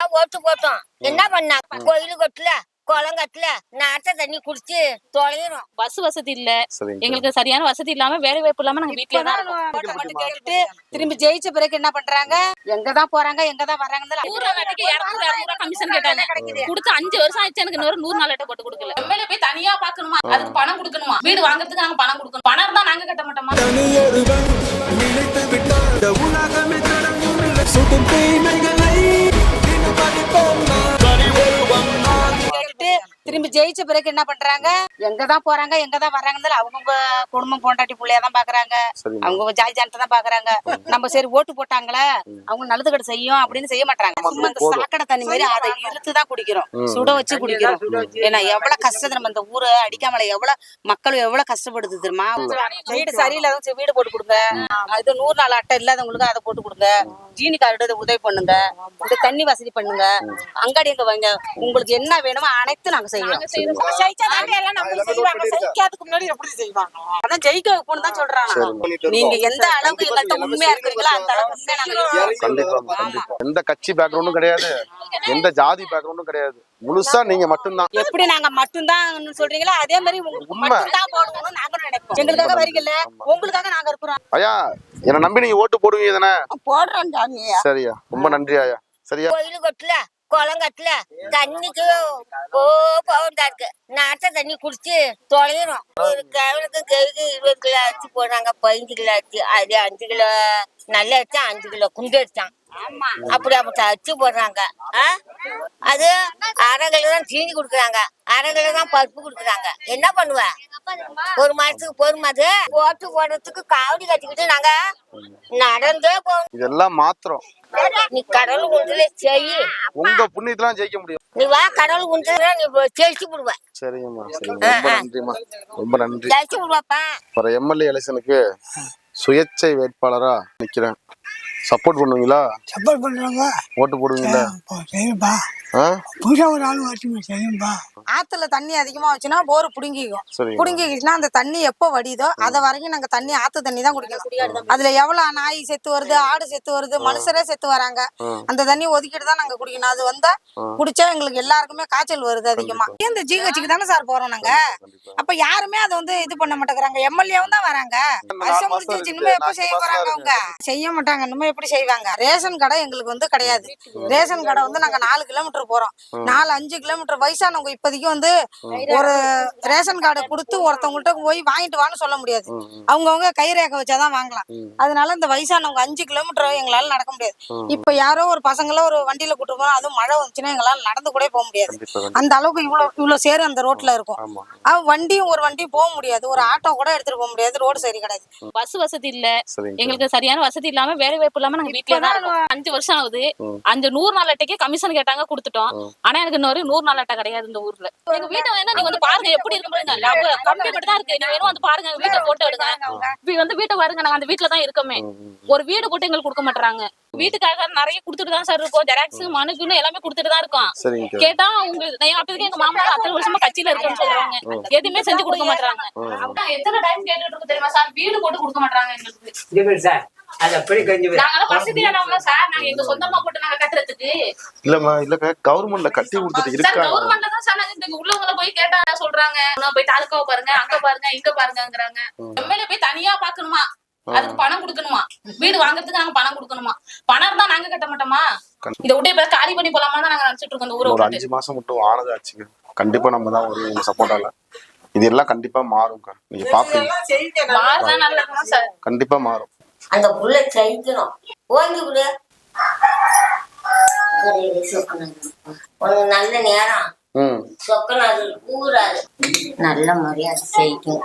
ஓட்டு போட்டோம். என்ன பண்ணா கோயிலு கட்டல, குளம் கட்டல, நாட்ட தண்ணி குடிச்சு தொலைகிறோம். பஸ் வசதி இல்ல, எங்களுக்கு சரியான வசதி இல்லாம வேலை வாய்ப்பு இல்லாம நாங்க வீட்டுல தான் இருக்கோம். கேட்டு திரும்பி ஜெயிச்ச பிறகு என்ன பண்றாங்க, எங்கதான் போறாங்க எங்கதான் வர்றாங்கன்னு 200 கமிஷன் கேட்டாங்க. கொடுத்து 5 வருஷம் ஆச்சு. எனக்கு இன்னொரு 100 நாள் போட்டு கொடுக்கல. எம்எல்ஏ போய் தனியா பாக்கணுமா, அதுக்கு பணம் கொடுக்கணுமா, வீடு வாங்குறதுக்கு நாங்க பணம் கொடுக்கணும். பணம் தான் நாங்க கட்ட மாட்டோமா? திரும்பி ஜெயிச்ச பிறகு என்ன பண்றாங்க, எங்கதான் போறாங்க எங்கதான் வர்றாங்கன்னு அவங்க குடும்பம் பொண்டாட்டி பிள்ளையதான் பாக்குறாங்க, அவங்க ஜாதி ஜனத்தை தான் பாக்குறாங்க. நம்ம சரி ஓட்டு போட்டாங்களே அவங்க நல்லது கடை செய்யும் அப்படின்னு செய்ய மாட்டாங்க. சும்மா இந்த சாக்கடை தண்ணி மாதிரி அதை இழுத்துதான் குடிக்கிறோம், சுட வச்சு குடிக்கிறோம். ஏன்னா எவ்வளவு கஷ்டம் நம்ம இந்த ஊரை அடிக்காமல எவ்வளவு மக்கள் எவ்வளவு கஷ்டப்படுது தெரியுமா? வீடு சரியில்லாத வீடு போட்டு கொடுங்க, இது 100 நாள் அட்டை இல்லாதவங்களுக்கு அதை போட்டு கொடுங்க, ஜீனி கார்டு உதவி பண்ணுங்க, இந்த தண்ணி வசதி பண்ணுங்க, அங்காடி எங்க வாங்க, உங்களுக்கு என்ன வேணுமோ அனைத்து நாங்க செய்வோம். நீங்க எந்த அளவுக்கு எங்கள்கிட்ட உண்மையா இருக்கிறீங்களோ அந்த அளவுக்கு எந்த கட்சி பேக்ரவுண்டும் கிடையாது, எந்த ஜாதி பேக்ரவுண்டும் கிடையாது, முழுசா நீங்க மட்டும்தான். எப்படி நாங்க மட்டும்தான் சொல்றீங்களோ அதே மாதிரி மட்டும்தான் போடணும்னு நாங்க நினைப்போம். எங்களுக்காக வரீங்கல்ல, உங்களுக்காக நாங்க இருக்கிறோம். ஐயா, என்ன நம்பி நீங்க ஓட்டு போடுவீங்க தானே? போடுறோம் சாமி. சரியா, ரொம்ப நன்றி ஐயா. சரியா, கோயிலு கட்டல, குளம் கட்டல, தண்ணிக்கு போகண்டா இருக்கு, நாட்ட தண்ணி குடிச்சு தொலைகிறோம். ஒரு கிழவனுக்கு கைக்கு 20 கிலோ அரிசி போடுறாங்க, 15 கிலோ அரிசி, அது 5 கிலோ நல்ல அரிசி, 5 கிலோ குண்டு அரிசான். அப்படி அரிசி போடுறாங்க. அது 1/2 கிலோ தான் சீனி குடுக்குறாங்க, 1/2 கிலோ தான் பருப்பு குடுக்குறாங்க. என்ன பண்ணுவேன்? ஒரு மாசத்துக்கு பொறுமாது ஓட்டு போடுறதுக்கு காவடி கட்டிக்கிட்டு நாங்க நடந்தே போவோம். இதெல்லாம் மாத்திரம் நீ கடவுள் குண்டுல செய், உங்க புண்ணியத்துல ஜெயிக்க முடியும். நீ வா, கடவுள் குண்டுல நீ ஜெயிச்சு விடுவ. சரிங்கம்மா, சரிங்க, ரொம்ப நன்றிம்மா, ரொம்ப நன்றி. ஜெயிச்சு விடுவாப்பா. அப்புறம் எம்எல்ஏ எலெக்ஷனுக்கு சுயேட்சை வேட்பாளரா நிக்கிறேன். சப்போர்ட் பண்ணுவீங்களா? சப்போர்ட் பண்றாங்க. ஓட்டு போடுவீங்களா? சரிப்பா. புதுசா ஒரு ஆள் வச்சு சரிப்பா. ஆத்துல தண்ணி அதிகமா வச்சுன்னா போர் புடுங்கிக்கும். புடுங்கிக்கிச்சுன்னா அந்த தண்ணி எப்போ வடிதோ அதை வரைக்கும் நாங்க தண்ணி ஆத்து தண்ணி தான் குடிக்கணும். அதுல எவ்வளவு நாய் செத்து வருது, ஆடு செத்து வருது, மனுஷரே செத்து வராங்க. அந்த தண்ணி ஒதுக்கிட்டு தான் நாங்க குடிக்கணும். அது வந்தா குடிச்சா எங்களுக்கு எல்லாருக்குமே காய்ச்சல் வருது அதிகமா. இந்த ஜிஹெச்சுக்கு தானே சார் போறோம் நாங்க. அப்ப யாருமே அதை இது பண்ண மாட்டேங்கிறாங்க. எம்எல்ஏவும் தான் வராங்க. வருஷம் முடிஞ்சிருச்சு, இன்னுமே எப்ப செய்ய போறாங்க? அவங்க செய்ய மாட்டாங்க. இன்னுமே எப்படி செய்வாங்க? ரேஷன் கடை எங்களுக்கு கிடையாது. ரேஷன் கடை நாங்க 4 கிலோமீட்டர் போறோம். 4-5 கிலோமீட்டர். வயசானவங்க இப்போதைக்கு ஒரு ரேஷன் கார்டு கொடுத்து ஒருத்தவங்கள்ட்ட போய் வாங்கிட்டு வான்னு சொல்ல முடியாது. அவங்கவுங்க கைரேகை வச்சாதான் வாங்கலாம். அதனால இந்த வயசானவங்க 5 கிலோமீட்டர் எங்களால நடக்க முடியாது. இப்ப யாரோ ஒரு பசங்கள ஒரு வண்டியில கூட்டு போறோம், அதுவும் மழை வந்துச்சுன்னா எங்களால நடந்து கூட போக முடியாது. அந்த அளவுக்கு இவ்வளவு சேரு அந்த ரோட்ல இருக்கும். வண்டியும் ஒரு வண்டியும் போக முடியாது, ஒரு ஆட்டோ கூட எடுத்துட்டு போக முடியாது. ரோடு சரி கிடையாது, பஸ் வசதி இல்ல, எங்களுக்கு சரியான வசதி இல்லாம வேலை வாய்ப்பு இல்லாம நாங்க வீட்டுல தான் இருக்கோம். 5 வருஷம் ஆகுது. அந்த 100 நாள் அட்டைக்கு கமிஷன் கேட்டாங்க, கொடுத்துட்டோம். ஆனா எனக்கு இன்னொரு 100 நாள் அட்டை கிடையாது இந்த ஊர்ல. எங்க வீட்டை வேணா நீங்க பாருங்க, எப்படி இருக்கு பாருங்க. கம்பி மட்டும் தான் இருக்கு. நீங்க வேணும் பாருங்க, வீட்டை போட்டோ எடுங்க. வீட்டை பாருங்க, நாங்க அந்த வீட்டுல தான் இருக்கோமே. ஒரு வீடு கூட எங்களுக்கு கொடுக்க மாட்டாங்க. வீட்டுக்காக நிறைய கொடுத்துட்டு தான் சார் இருக்கோம். ஜெராக்ஸ், மனுக்குன்னு எல்லாமே கொடுத்துட்டு தான் இருக்கோம். கேட்டா அப்போதைக்கு எங்க மாமா 10 வருஷமா கட்சியில இருக்குன்னு சொல்றாங்க. எதுவுமே செஞ்சு கொடுக்க மாட்டாங்க. எத்தனை டைம் கேட்டுட்டு இருக்கு தெரியுமா சார்? வீடு போட்டு கொடுக்க மாட்டாங்க எங்களுக்கு. கவர்மெண்ட்ல கட்டி கொடுத்துட்டு இருக்காங்க. கவர்மெண்ட்ல தான் சார் உள்ளவங்கள போய் கேட்டா சொல்றாங்க, போய் தாலுகாவை பாருங்க, அங்க பாருங்க, இங்க பாருங்கங்கறாங்க. எம்எல்ஏ போய் தனியா பாக்கணுமா, அதுக்கு பணம் கொடுக்கணுமா, வீடு வாங்குறதுக்கு நாங்க பணம் கொடுக்கணுமா? பணம் தான் நாங்க கட்ட மாட்டோமா? இத விட்டு இப்ப காலி பண்ணி போலாமா தான் நாங்க நினைச்சிட்டு இருக்கோம். இந்த ஊரை ஒரு 5 மாசம் மட்டும் ஆனது ஆச்சுங்க. கண்டிப்பா நம்ம தான் ஒரு உங்க சப்போர்ட்டால இது எல்லாம் கண்டிப்பா மாறும்க்கா. நீங்க பாப்பீங்க, மாறுதா நல்லதா சார்? கண்டிப்பா மாறும். அந்த புள்ள ஜெயிக்கணும். ஓங்கி விடு. நல்ல நேரம் சொக்கனாது ஊராது நல்ல மரியாதை செய்யும்.